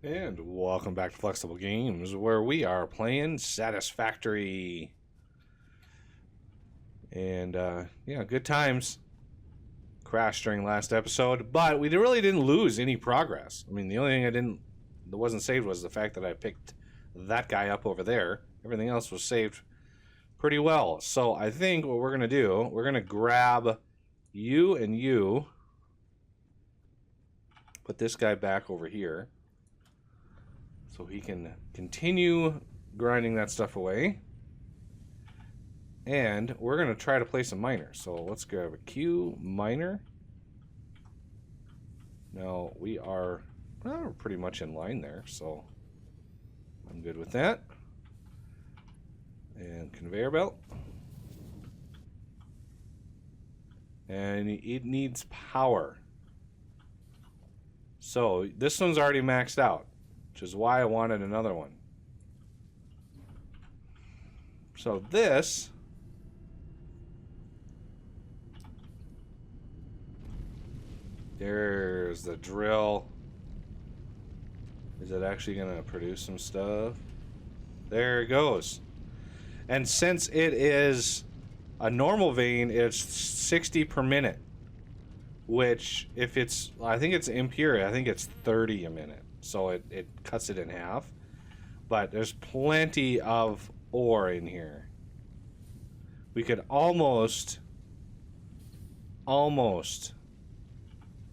And welcome back to Flexible Games, where we are playing Satisfactory. And, yeah, good times. Crashed during last episode, but we really didn't lose any progress. I mean, the only thing that wasn't saved was the fact that I picked that guy up over there. Everything else was saved pretty well. So I think what we're going to do, we're going to grab you and you. Put this guy back over here. So he can continue grinding that stuff away. And we're going to try to place a miner. So let's grab a Q miner. Now we are we're pretty much in line there, so I'm good with that. And conveyor belt. And it needs power. So this one's already maxed out, which is why I wanted another one. So this there's the drill. Is it actually going to produce some stuff? There it goes. And since it is a normal vein, it's 60 per minute. Which, if it's, I think it's impure, I think it's 30 a minute. So it cuts it in half. But there's plenty of ore in here. We could almost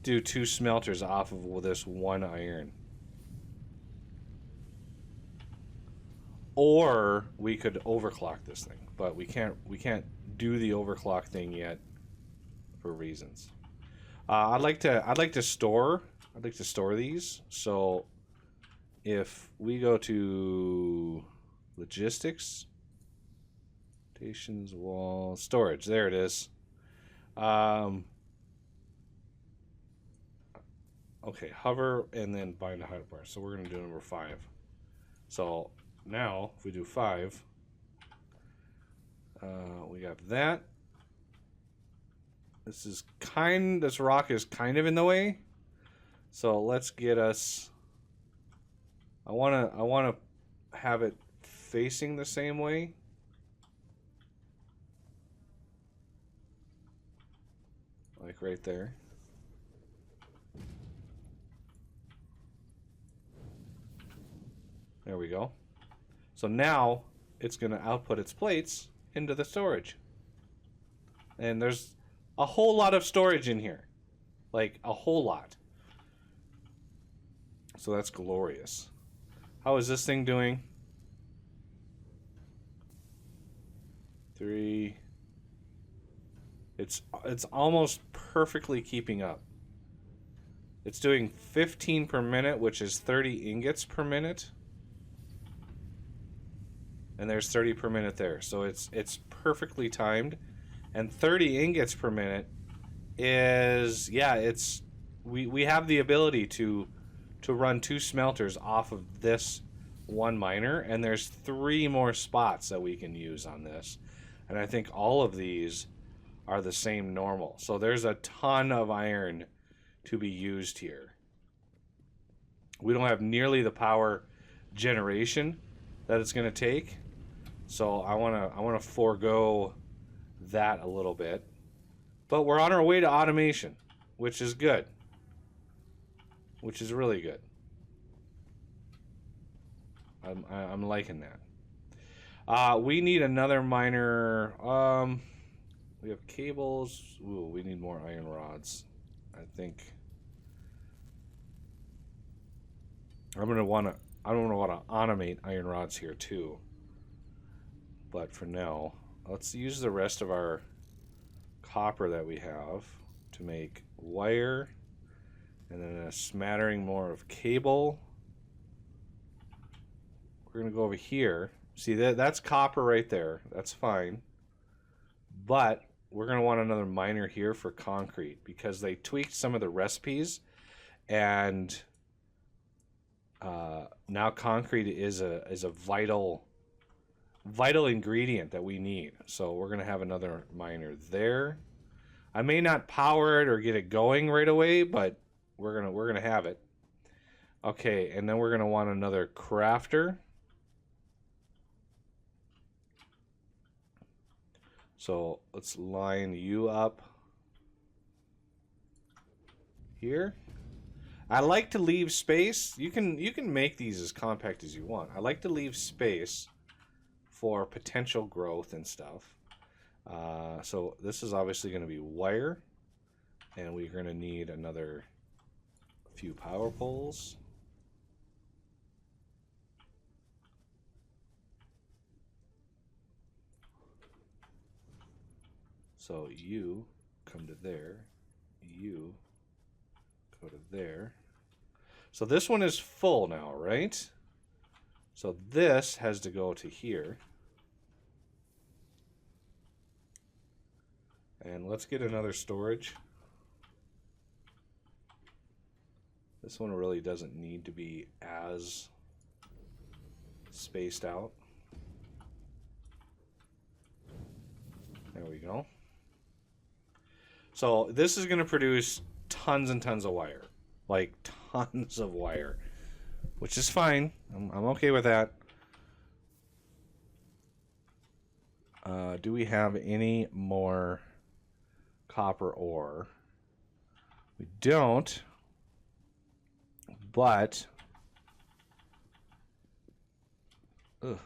do 2 smelters off of this 1 iron. Or we could overclock this thing, but we can't do the overclock thing yet for reasons. I'd like to store these. So if we go to logistics, stations, wall, storage, there it is. Okay, hover and then bind to height bar. So we're going to do number 5. So now, if we do 5, we got that. This rock is kind of in the way. So let's get us. I wanna have it facing the same way. Like right there. There we go. So now it's going to output its plates into the storage. And there's a whole lot of storage in here. Like a whole lot. So that's glorious. How is this thing doing? 3. It's almost perfectly keeping up. It's doing 15 per minute, which is 30 ingots per minute. And there's 30 per minute there. So it's perfectly timed. And 30 ingots per minute is, yeah, we have the ability to run 2 smelters off of this 1 miner, and there's 3 more spots that we can use on this. And I think all of these are the same normal. So there's a ton of iron to be used here. We don't have nearly the power generation that it's going to take. So I want to forego that a little bit. But we're on our way to automation, which is good. Which is really good. I'm liking that. We need another miner. We have cables. Ooh, we need more iron rods. I think I'm gonna want to automate iron rods here too. But for now, let's use the rest of our copper that we have to make wire, and then a smattering more of cable. We're gonna go over here. See that's copper right there. That's fine. But we're gonna want another miner here for concrete because they tweaked some of the recipes, and now concrete is a vital ingredient that we need. So we're gonna have another miner there. I may not power it or get it going right away, but we're gonna have it. Okay, and then we're going to want another crafter. So let's line you up here. I like to leave space. You can make these as compact as you want. I like to leave space for potential growth and stuff. So this is obviously going to be wire, and we're going to need another few power poles. So you come to there, you go to there. So this one is full now, right? So this has to go to here. And let's get another storage. This one really doesn't need to be as spaced out. There we go. So this is going to produce tons and tons of wire. Like tons of wire. Which is fine. I'm okay with that. Do we have any more copper ore? We don't. But... Ugh.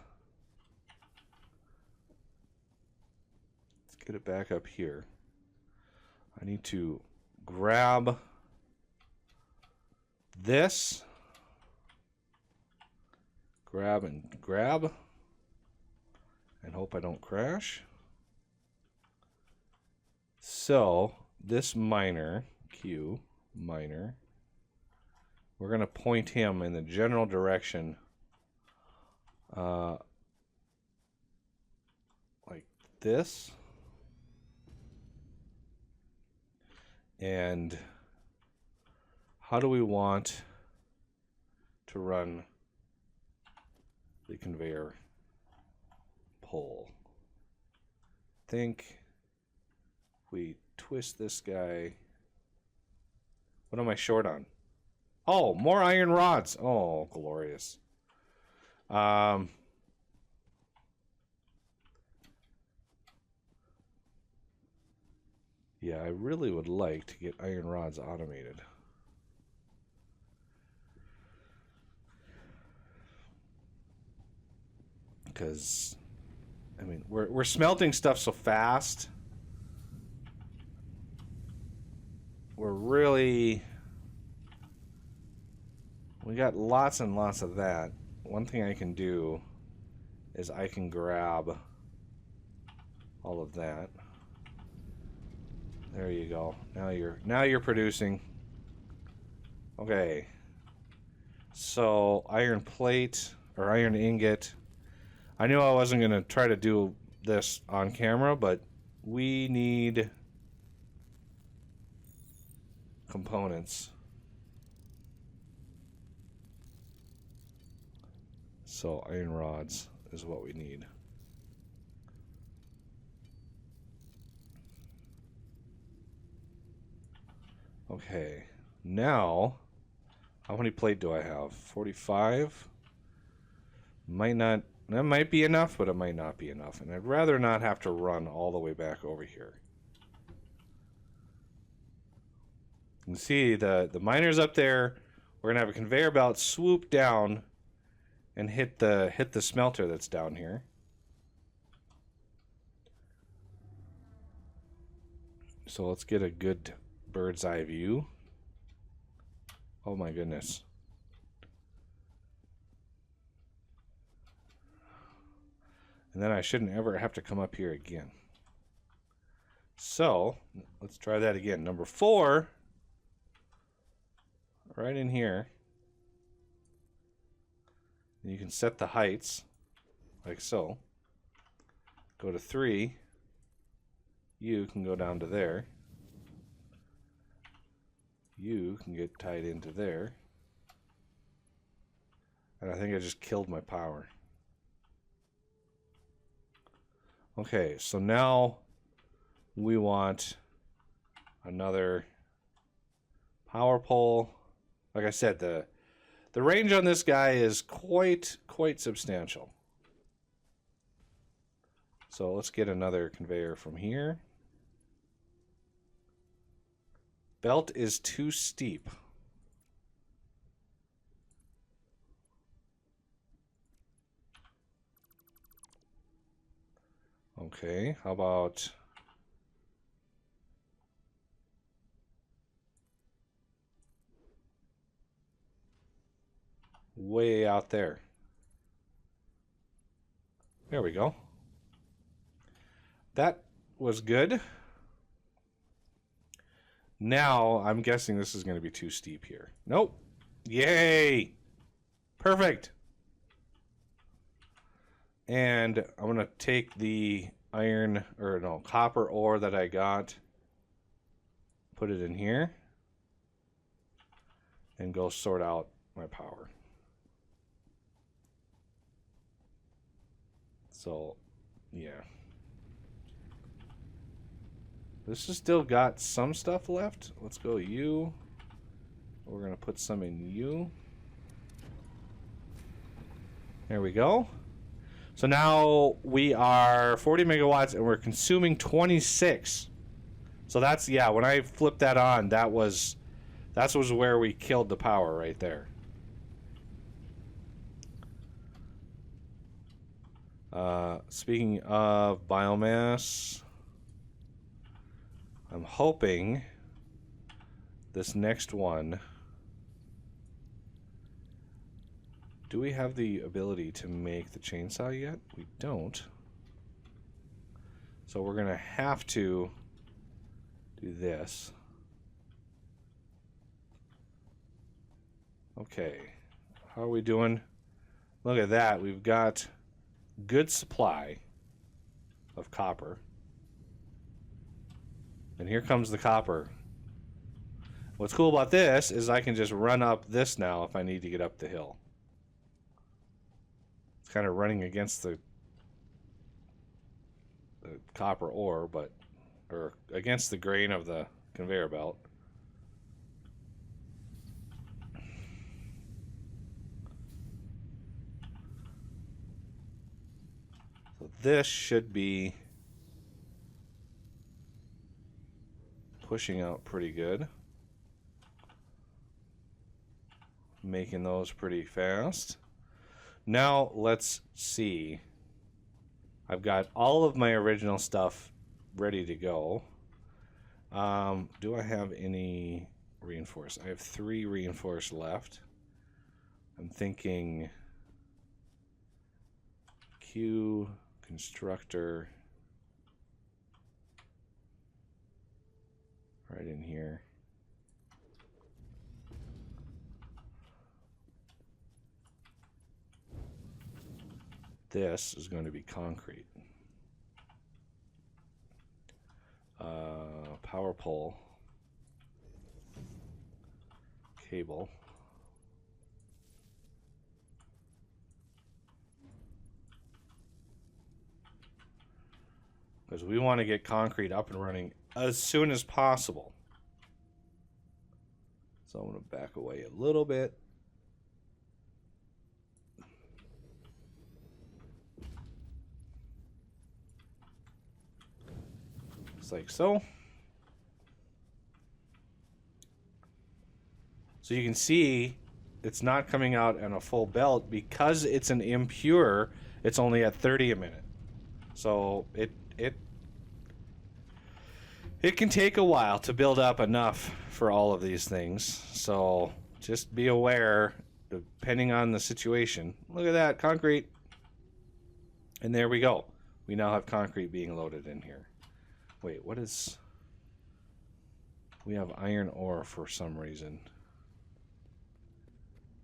Let's get it back up here. I need to grab this. Grab and grab. And hope I don't crash. So, this miner, Q, miner, we're going to point him in the general direction like this. And how do we want to run the conveyor pole? Think we twist this guy. What am I short on? Oh, more iron rods. Oh, glorious. Yeah, I really would like to get iron rods automated. Because, I mean, we're smelting stuff so fast. We're really... We got lots and lots of that. One thing I can do is I can grab all of that. There you go. Now you're producing. Okay. So iron plate or iron ingot. I knew I wasn't going to try to do this on camera, but we need components. So iron rods is what we need. Okay, now, how many plate do I have? 45? Might not, that might be enough, but it might not be enough. And I'd rather not have to run all the way back over here. You can see the miner's up there. We're gonna have a conveyor belt swoop down and hit the smelter that's down here. So let's get a good bird's eye view. Oh my goodness. And then I shouldn't ever have to come up here again. So let's try that again. Number 4, right in here. You can set the heights like so. Go to 3. You can go down to there. You can get tied into there. And I think I just killed my power. Okay, so now we want another power pole. Like I said, the The range on this guy is quite substantial. So let's get another conveyor from here. Belt is too steep. Okay, how about way out there? There we go. That was good. Now, I'm guessing this is going to be too steep here. Nope. Yay! Perfect. And I'm going to take the copper ore that I got, put it in here, and go sort out my power. So, yeah. This has still got some stuff left. Let's go you. We're going to put some in you. There we go. So now we are 40 megawatts and we're consuming 26. So that's, yeah, when I flipped that on, that was where we killed the power right there. Speaking of biomass, I'm hoping this next one, do we have the ability to make the chainsaw yet? We don't. So we're going to have to do this. Okay. How are we doing? Look at that. We've got good supply of copper. And here comes the copper. What's cool about this is I can just run up this now if I need to get up the hill. It's kind of running against the copper ore, or against the grain of the conveyor belt. So this should be pushing out pretty good. Making those pretty fast. Now let's see. I've got all of my original stuff ready to go. Do I have any reinforced? I have 3 reinforced left. I'm thinking Q, constructor, right in here. This is going to be concrete. Power pole, cable, because we want to get concrete up and running as soon as possible. So I'm going to back away a little bit. Just like so. So you can see it's not coming out in a full belt because it's an impure. It's only at 30 a minute. So it can take a while to build up enough for all of these things. So just be aware, depending on the situation. Look at that, concrete. And there we go. We now have concrete being loaded in here. Wait, what is... We have iron ore for some reason.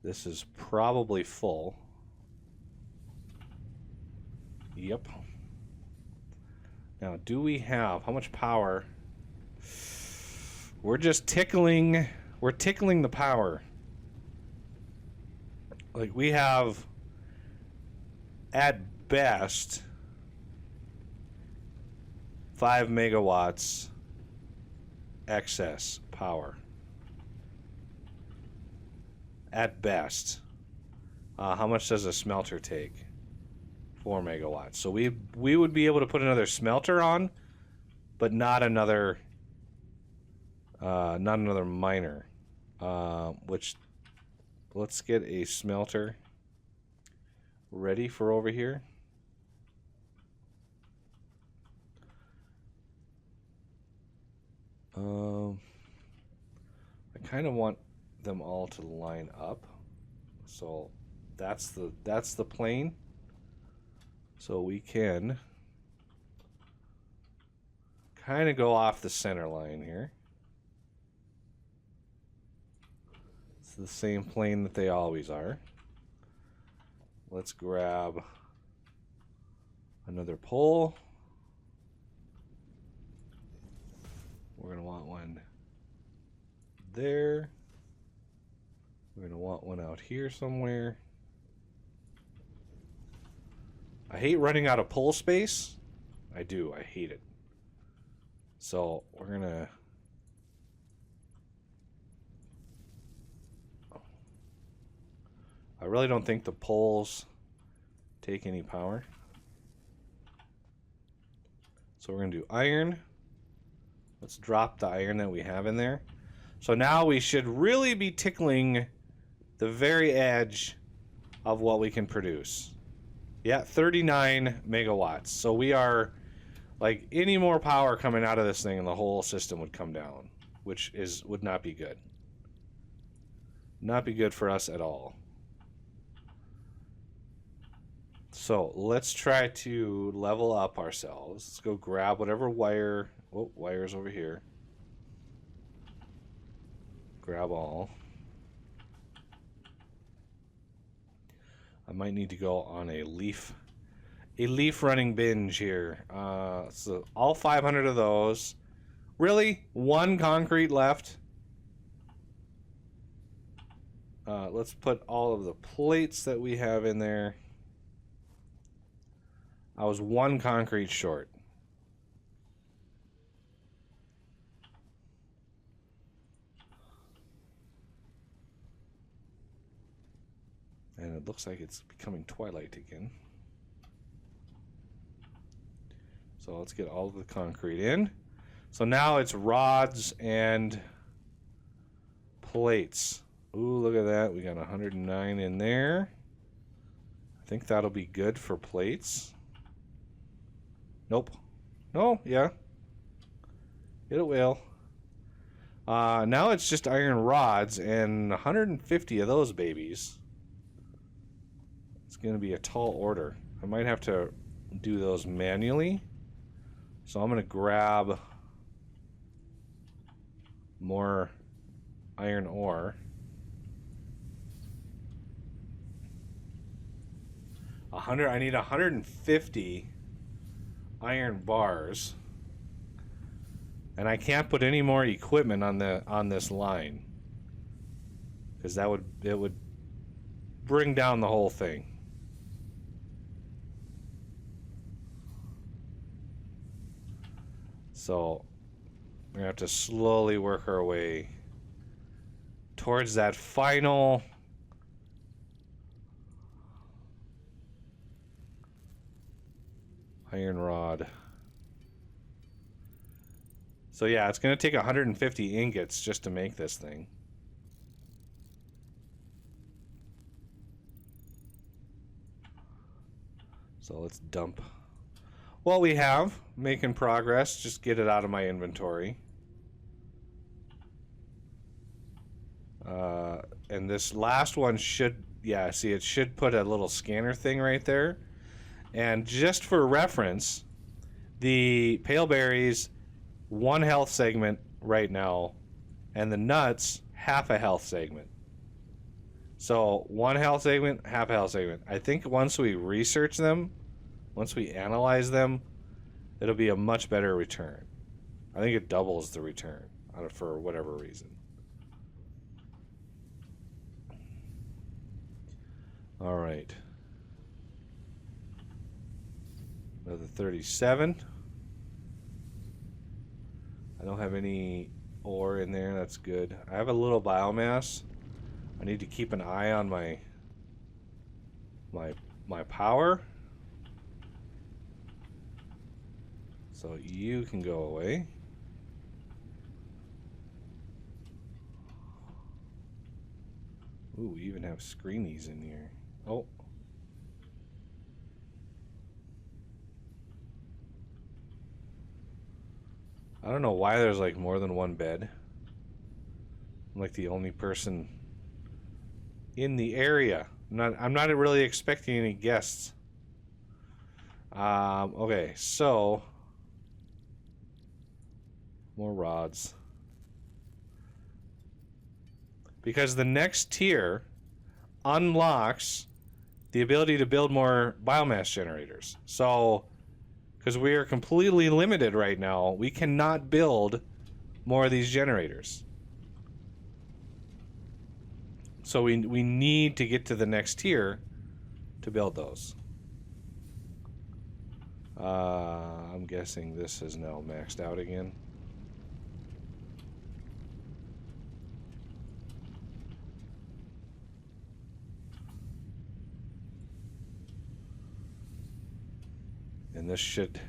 This is probably full. Yep. Now, do we have... How much power... We're just tickling the power. Like, we have, at best, 5 megawatts excess power. at best. How much does a smelter take? 4 megawatts. So we would be able to put another smelter on, but not another miner. Which, let's get a smelter ready for over here. I kind of want them all to line up. So that's the plane. So we can kind of go off the center line here. It's the same plane that they always are. Let's grab another pole. We're going to want one there. We're going to want one out here somewhere. I hate running out of pole space. I do. I hate it. So we're going to... I really don't think the poles take any power. So we're going to do iron. Let's drop the iron that we have in there. So now we should really be tickling the very edge of what we can produce. Yeah, 39 megawatts. So we are, like, any more power coming out of this thing and the whole system would come down, which would not be good. Not be good for us at all. So let's try to level up ourselves. Let's go grab whatever wire. Oh, wire's over here. Grab all. I might need to go on a leaf running binge here. So all 500 of those. Really? One concrete left? Let's put all of the plates that we have in there. I was one concrete short. And it looks like it's becoming twilight again. So let's get all of the concrete in. So now it's rods and plates. Ooh, look at that. We got 109 in there. I think that'll be good for plates. Nope. No, yeah. It will. Now it's just iron rods and 150 of those babies. It's going to be a tall order. I might have to do those manually. So I'm going to grab more iron ore. I need 150 iron bars. And I can't put any more equipment on this line, because it would bring down the whole thing. So we're gonna have to slowly work our way towards that final iron rod. So yeah, it's going to take 150 ingots just to make this thing. So let's dump what we have, making progress, just get it out of my inventory. And this last one should, yeah, see, it should put a little scanner thing right there. And just for reference, the pale berries, 1 health segment right now, and the nuts, half a health segment. So 1 health segment, half a health segment. I think once we research them, once we analyze them, it'll be a much better return. I think it doubles the return for whatever reason. All right. Another 37. I don't have any ore in there. That's good. I have a little biomass. I need to keep an eye on my power. So you can go away. Ooh, we even have screenies in here. Oh. I don't know why there's like more than one bed. I'm like the only person in the area. I'm not really expecting any guests. Okay, so more rods. Because the next tier unlocks the ability to build more biomass generators. So, because we are completely limited right now, we cannot build more of these generators. So we need to get to the next tier to build those. I'm guessing this is now maxed out again. And this should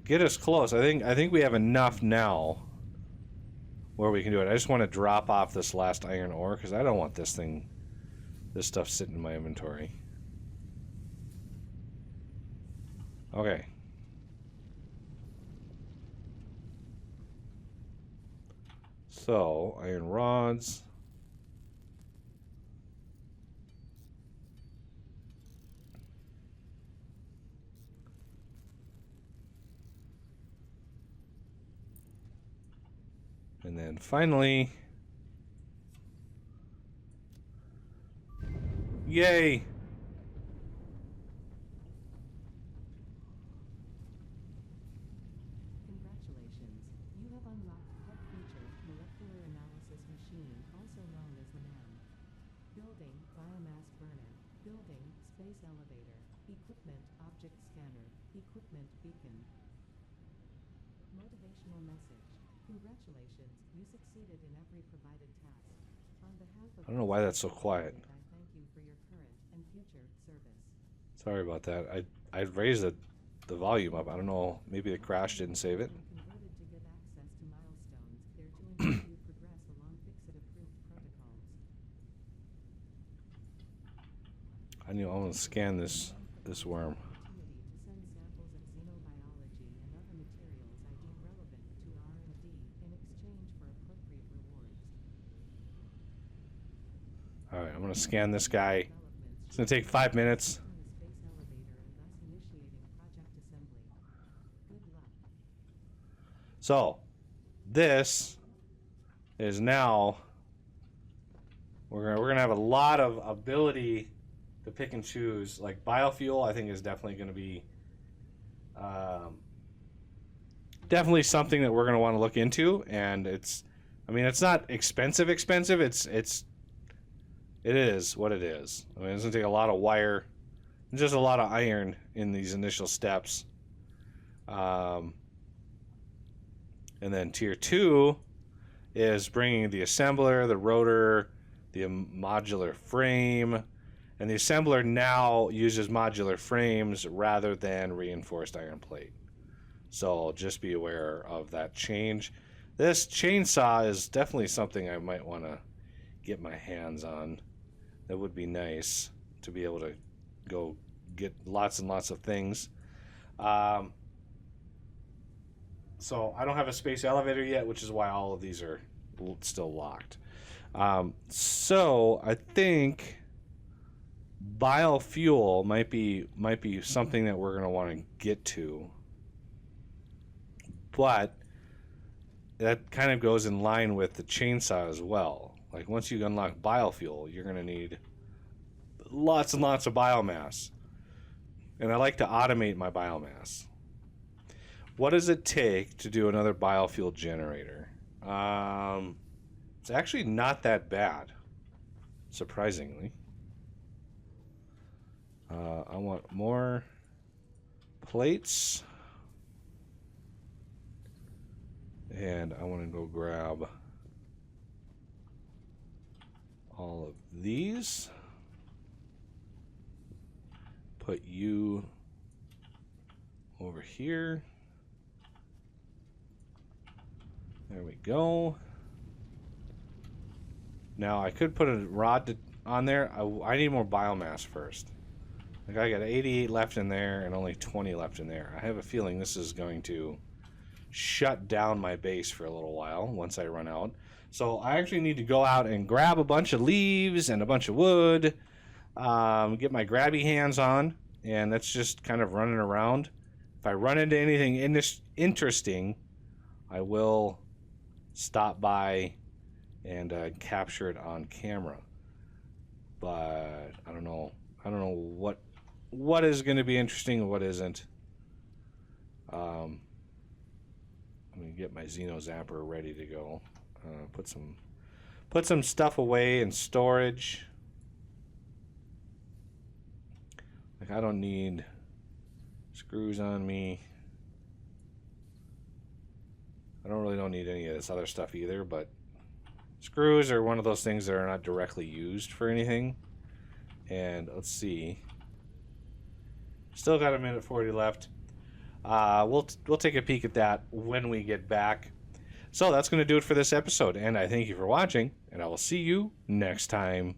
get us close. I think we have enough now where we can do it. I just want to drop off this last iron ore because I don't want this stuff sitting in my inventory. Okay. So, iron rods. And then finally, yay! Congratulations, you have unlocked Pet Feature Molecular Analysis Machine, also known as the MAM. Building, Biomass Burner. Building, Space Elevator. Equipment, Object Scanner. Equipment Beacon. Motivational message. Congratulations, you succeeded in every provided task. On behalf of I don't know why that's so quiet. I thank you for your current and future service. Sorry about that. I raised the volume up. I don't know. Maybe the crash didn't save it. Converted to get access to milestones. They're to ensure you progress along Fixit-approved protocols. I want to scan this worm. Opportunity to send samples of xenobiology and other materials I deem relevant to R&D in exchange for appropriate rewards. All right, I'm going to scan this guy. It's going to take 5 minutes. The space elevator and thus initiating project assembly. Good luck. So, this is now we're gonna have a lot of ability to pick and choose. Like biofuel, I think is definitely going to be definitely something that we're going to want to look into. And it's not expensive. It is what it is. I mean, it's going to take a lot of wire and just a lot of iron in these initial steps. And then tier 2 is bringing the assembler, the rotor, the modular frame, and the assembler now uses modular frames rather than reinforced iron plate. So just be aware of that change. This chainsaw is definitely something I might want to get my hands on. That would be nice to be able to go get lots and lots of things. So I don't have a space elevator yet, which is why all of these are still locked. So I think biofuel might be something that we're going to want to get to. But that kind of goes in line with the chainsaw as well. Like once you unlock biofuel, you're going to need lots and lots of biomass. And I like to automate my biomass. What does it take to do another biofuel generator? It's actually not that bad, surprisingly. I want more plates. And I want to go grab all of these. Put you over here. There we go. Now I could put a rod on there. I need more biomass first. Like I got 88 left in there and only 20 left in there. I have a feeling this is going to shut down my base for a little while once I run out. So I actually need to go out and grab a bunch of leaves and a bunch of wood. Get my grabby hands on, and that's just kind of running around. If I run into anything interesting, I will stop by and capture it on camera. But I don't know what is going to be interesting and what isn't. I'm going to get my Xeno Zapper ready to go. Put some stuff away in storage. Like I don't need screws on me. I don't need any of this other stuff either, but screws are one of those things that are not directly used for anything. And let's see. Still got a minute 40 left. We'll take a peek at that when we get back. So that's going to do it for this episode, and I thank you for watching, and I will see you next time.